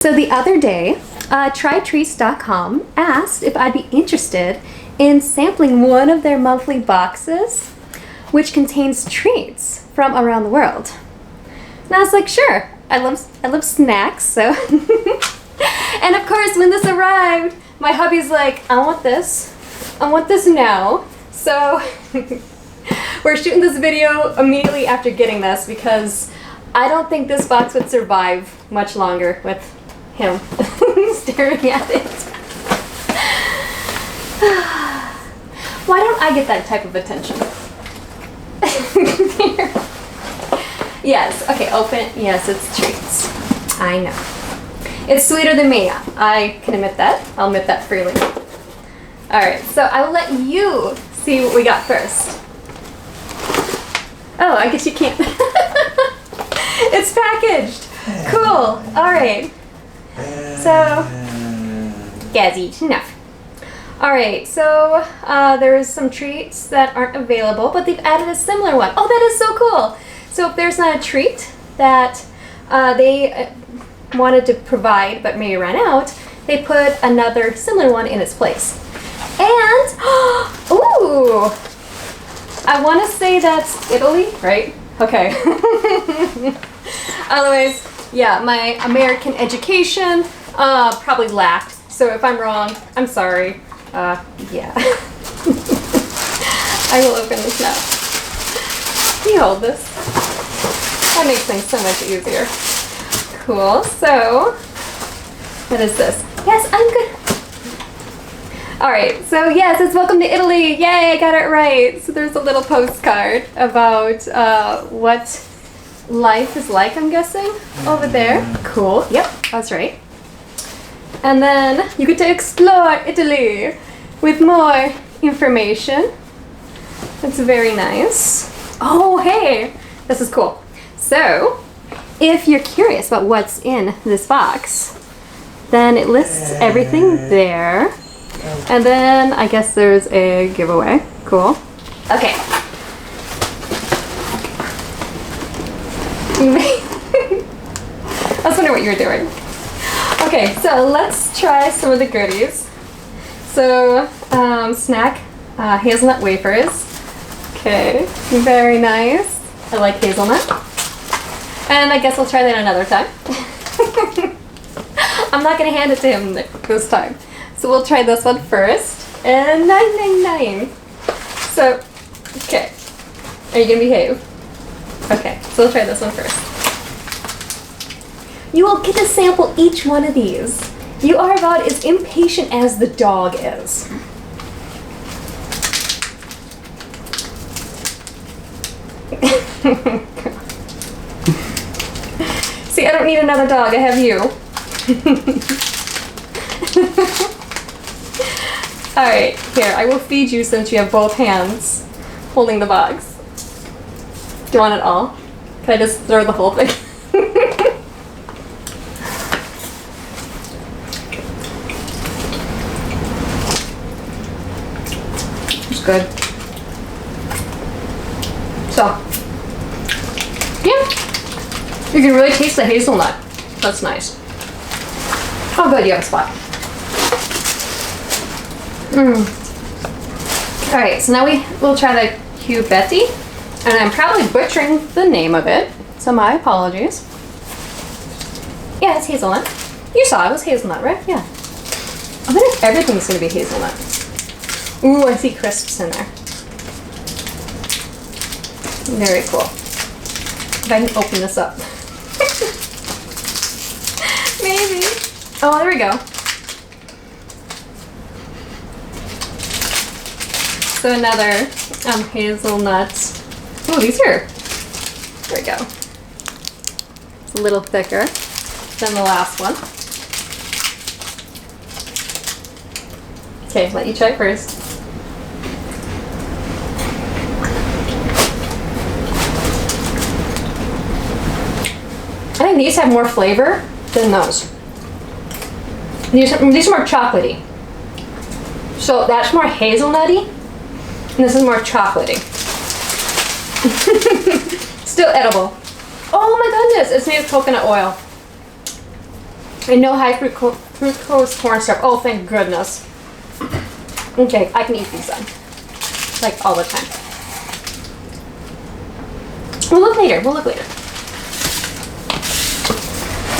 So the other day, TryTreat's.com asked if I'd be interested in sampling one of their monthly boxes, which contains treats from around the world. And I was like, sure, I love snacks, so. And of course, when this arrived, my hubby's like, I want this now. So we're shooting this video immediately after getting this because I don't think this box would survive much longer with him staring at it. Why don't I get that type of attention? Yes, okay, open. Yes, it's treats. I know. It's sweeter than me. I can admit that. I'll admit that freely. Alright, so I will let you see what we got first. Oh, I guess you can't. It's packaged. Cool. Alright. So, Gazzy, enough. Alright, so there's some treats that aren't available, but they've added a similar one. Oh, that is so cool! So if there's not a treat that they wanted to provide but may run out, they put another similar one in its place. And, ooh! I want to say that's Italy, right? Okay. Otherwise, yeah, my American education probably lacked. So if I'm wrong, I'm sorry. Yeah. I will open this now. Can you hold this? That makes things so much easier. Cool. So, what is this? Yes, I'm good. Alright, so yes, it's Welcome to Italy. Yay, I got it right. So there's a little postcard about what life is like, I'm guessing, over there. Cool. Yep, that's right. And then you get to explore Italy with more information. That's very nice. Oh, hey, this is cool. So, if you're curious about what's in this box, then it lists everything there. And then I guess there's a giveaway. Cool. Okay. I was wondering what you were doing. Okay, so let's try some of the goodies. So, snack hazelnut wafers. Okay, very nice. I like hazelnut. And I guess we'll try that another time. I'm not gonna hand it to him this time. So we'll try this one first. And $9.99. So, okay. Are you gonna behave? Okay, so we'll try this one first. You will get to sample each one of these. You are about as impatient as the dog is. See, I don't need another dog, I have you. Alright, here, I will feed you since you have both hands holding the box. Do you want it all? Can I just throw the whole thing? It's good. So, yeah, you can really taste the hazelnut. That's nice. Oh good, you have a spot. Alright, so now we'll try the Hugh Betty. And I'm probably butchering the name of it, so my apologies. Yeah, it's hazelnut. You saw it was hazelnut, right? Yeah. I wonder if everything's going to be hazelnut. Ooh, I see crisps in there. Very cool. If I can open this up. Maybe. Oh, there we go. So another hazelnut. Oh, these are, there we go. It's a little thicker than the last one. Okay, let you try first. I think these have more flavor than those. These are more chocolatey. So that's more hazelnutty, and this is more chocolatey. Still edible. Oh my goodness, it's made of coconut oil. And no high fructose corn syrup. Oh, thank goodness. Okay, I can eat these then. Like all the time. We'll look later.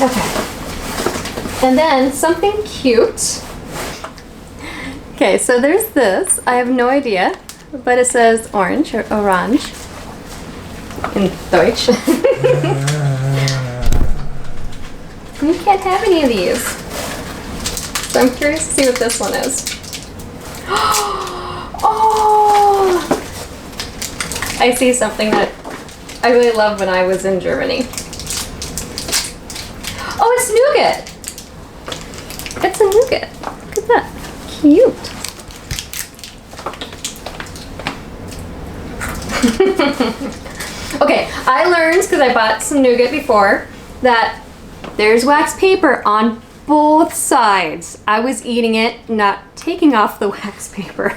Okay. And then something cute. Okay, so there's this. I have no idea, but it says orange or orange in Deutsch. You can't have any of these. So I'm curious to see what this one is. Oh! I see something that I really loved when I was in Germany. Oh, it's nougat! It's a nougat. Look at that. Cute. Okay, I learned, because I bought some nougat before, that there's wax paper on both sides. I was eating it, not taking off the wax paper.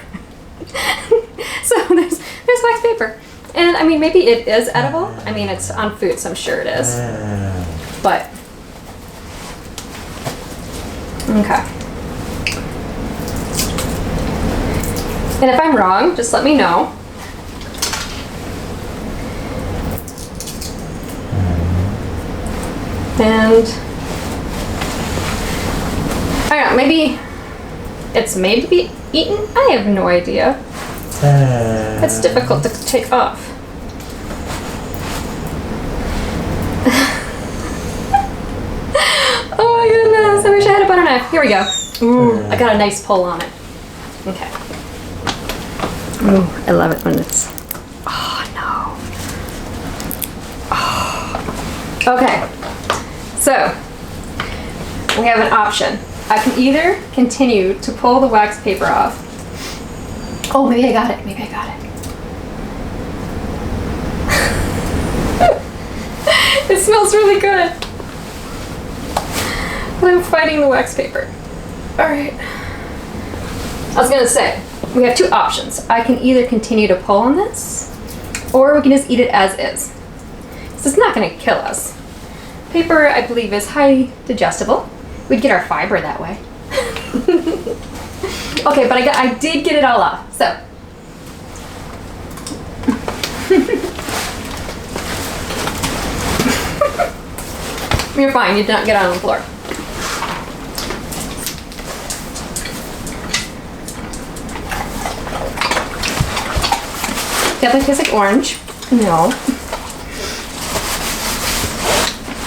So there's wax paper. And I mean, maybe it is edible. I mean, it's on food, so I'm sure it is. But, okay. And if I'm wrong, just let me know. And I don't know, maybe it's made to be eaten? I have no idea. It's difficult to take off. Oh my goodness, I wish I had a butter knife. Here we go. Ooh, I got a nice pull on it. Okay. Ooh, I love it when it's... Oh no. Oh. Okay. So, we have an option. I can either continue to pull the wax paper off. Oh, maybe I got it. It smells really good. But I'm fighting the wax paper. Alright. I was gonna say, we have two options. I can either continue to pull on this, or we can just eat it as is. So it's not gonna kill us. Paper, I believe, is highly digestible. We'd get our fiber that way. Okay, but I did get it all off, so. You're fine, you did not get on the floor. Definitely tastes like orange. No.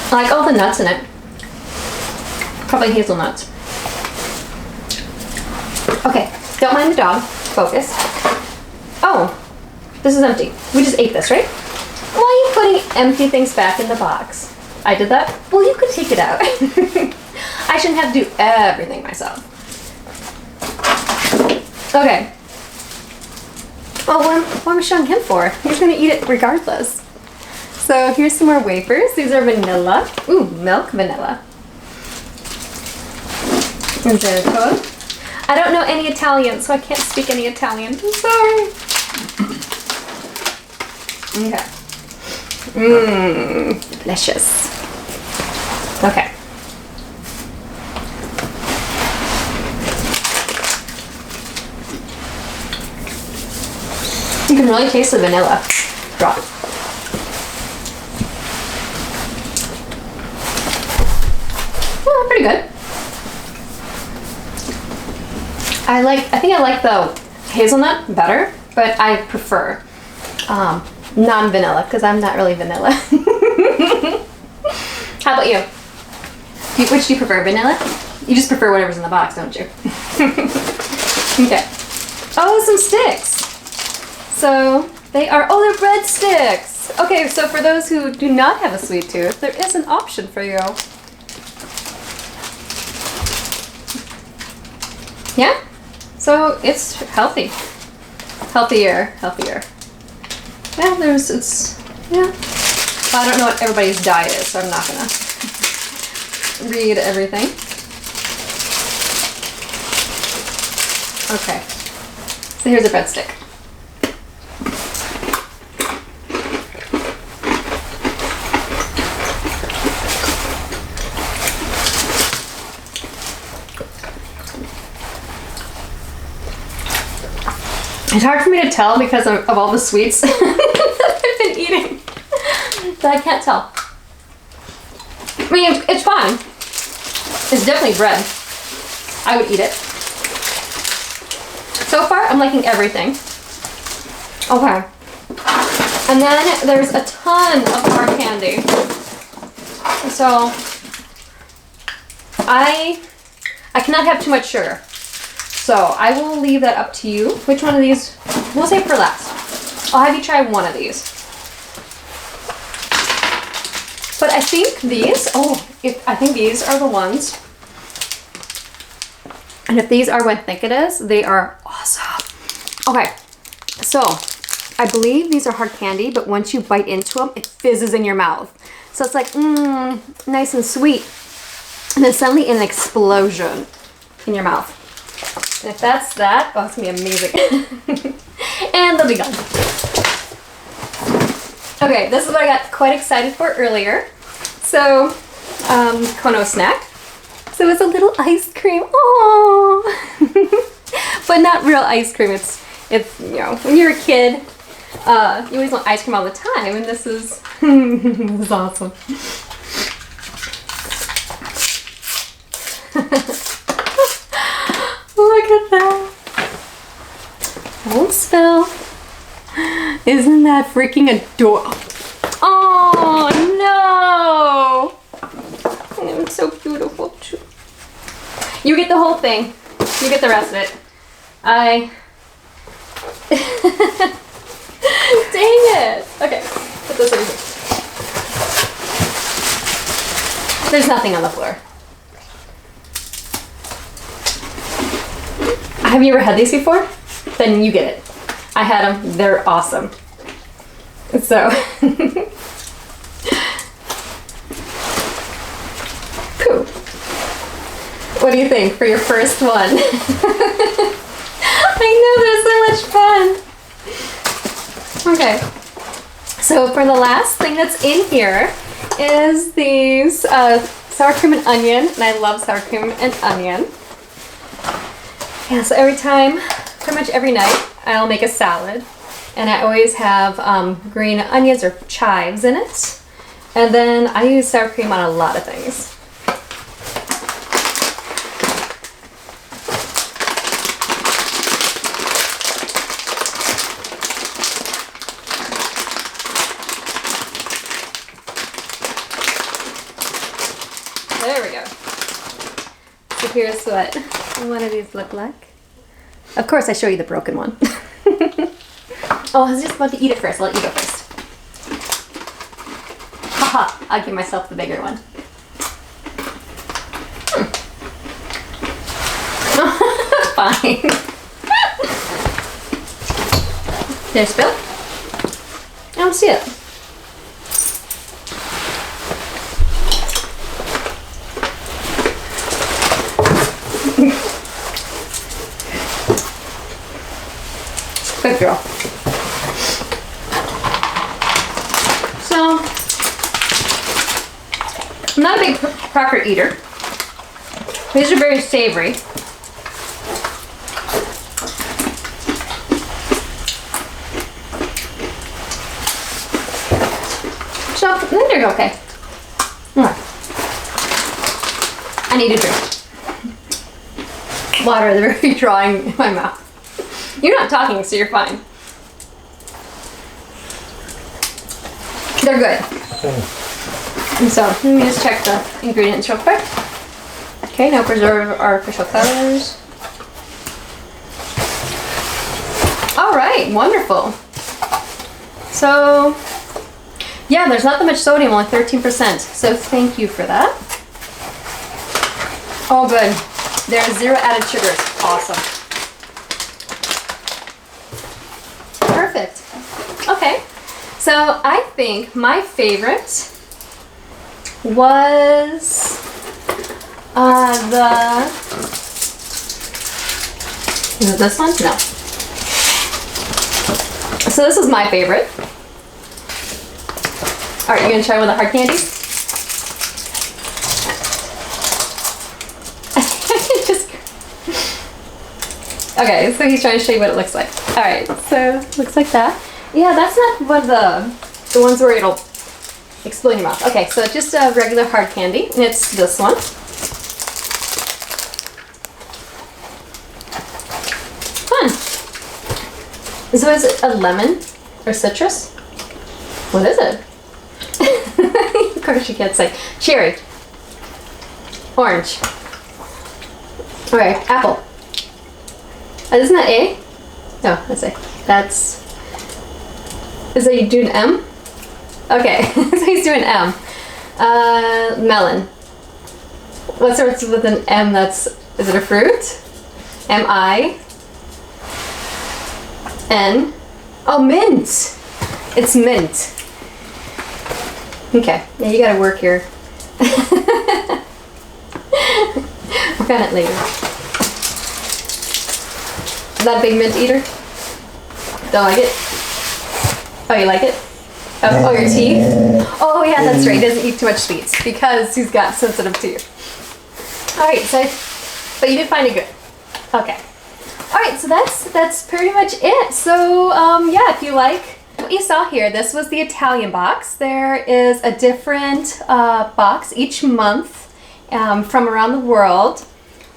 I like all the nuts in it. Probably hazelnuts. Okay, don't mind the dog. Focus. Oh, this is empty. We just ate this, right? Why are you putting empty things back in the box? I did that? Well, you could take it out. I shouldn't have to do everything myself. Okay. Oh, what am I showing him for? He's gonna eat it regardless. So here's some more wafers. These are vanilla. Ooh, milk vanilla. Is there a code? I don't know any Italian, so I can't speak any Italian. I'm sorry. Okay. Mmm, delicious. Okay. You can really taste the vanilla drop. Oh, pretty good. I think I like the hazelnut better, but I prefer non-vanilla because I'm not really vanilla. How about you? Which do you prefer, vanilla? You just prefer whatever's in the box, don't you? Okay. Oh, some sticks. So they are, oh, they're breadsticks. Okay, so for those who do not have a sweet tooth, there is an option for you. Yeah? So it's healthy. Healthier. Yeah, yeah. Well, I don't know what everybody's diet is, so I'm not gonna read everything. Okay. So here's a breadstick. It's hard for me to tell because of all the sweets that I've been eating. So I can't tell. I mean, it's fine. It's definitely bread. I would eat it. So far, I'm liking everything. Okay. And then there's a ton of hard candy. So I cannot have too much sugar. So I will leave that up to you. Which one of these? We'll save for last. I'll have you try one of these. But I think these, I think these are the ones. And if these are what I think it is, they are awesome. Okay, so I believe these are hard candy, but once you bite into them, it fizzes in your mouth. So it's like, nice and sweet. And then suddenly an explosion in your mouth. And if that's that, oh, it's gonna be amazing. And they'll be gone. Okay, this is what I got quite excited for earlier. So, Kono snack. So it's a little ice cream. Oh, but not real ice cream. It's you know, when you're a kid, you always want ice cream all the time, and this is this is awesome. Look at that. Don't spill. Isn't that freaking adorable? Oh no! It's so beautiful too. You get the whole thing. You get the rest of it. Dang it! Okay, put this over here. There's nothing on the floor. Have you ever had these before? Then you get it. I had them. They're awesome. So. Cool. What do you think for your first one? I know, they're so much fun. Okay. So for the last thing that's in here is these sour cream and onion. And I love sour cream and onion. Yeah, so every time, pretty much every night, I'll make a salad. And I always have green onions or chives in it. And then I use sour cream on a lot of things. There we go. So here's what one of these look like. Of course, I show you the broken one. Oh, I was just about to eat it first. I'll let you go first. Haha, I'll give myself the bigger one. Fine. Did I spill? I don't see it. Good girl. So, I'm not a big cracker eater. These are very savory. So, I think they're okay. I need a drink. Water, they're very drawing in my mouth. You're not talking, so you're fine. They're good. And so, let me just check the ingredients real quick. Okay, no preserve or artificial colors. All right, wonderful. So, yeah, there's not that much sodium, only 13%. So thank you for that. Oh, good. There's 0 added sugar. It's awesome. Perfect. Okay, so I think my favorite was is it this one? No. So this is my favorite. All right, you gonna try one of the hard candies? Okay, so he's trying to show you what it looks like. All right, so looks like that. Yeah, that's not one of the ones where it'll explode in your mouth. Okay, so just a regular hard candy, and it's this one. Fun. So is it a lemon or citrus? What is it? Of course you can't say. Cherry. Orange. Okay, apple. Isn't that A? No, that's A. That's... Is that you doing M? Okay, so he's doing M. Melon. What starts with an M that's... Is it a fruit? M-I-N. Oh, mint! It's mint. Okay, yeah, you gotta work here. Work on it later. That big mint eater? Don't like it? Oh, you like it? Oh, your teeth? Oh, yeah, that's right. He doesn't eat too much sweets because he's got sensitive teeth. All right, so, but you did find it good. Okay. All right, so that's pretty much it. So, yeah, if you like what you saw here, this was the Italian box. There is a different box each month from around the world.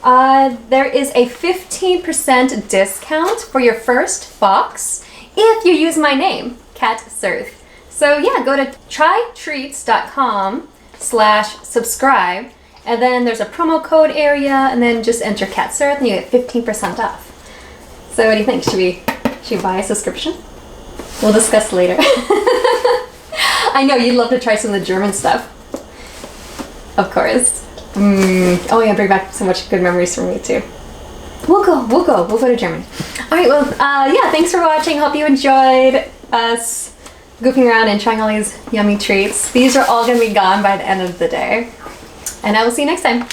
There is a 15% discount for your first box if you use my name, Cat Surth. So yeah, go to TryTreat's.com/subscribe, and then there's a promo code area, and then just enter Cat Surth and you get 15% off. So what do you think? Should we buy a subscription? We'll discuss later. I know you'd love to try some of the German stuff. Of course. Oh yeah, bring back so much good memories for me too. We'll go to Germany. All right, well, yeah, thanks for watching. Hope you enjoyed us goofing around and trying all these yummy treats. These are all gonna be gone by the end of the day. And I will see you next time.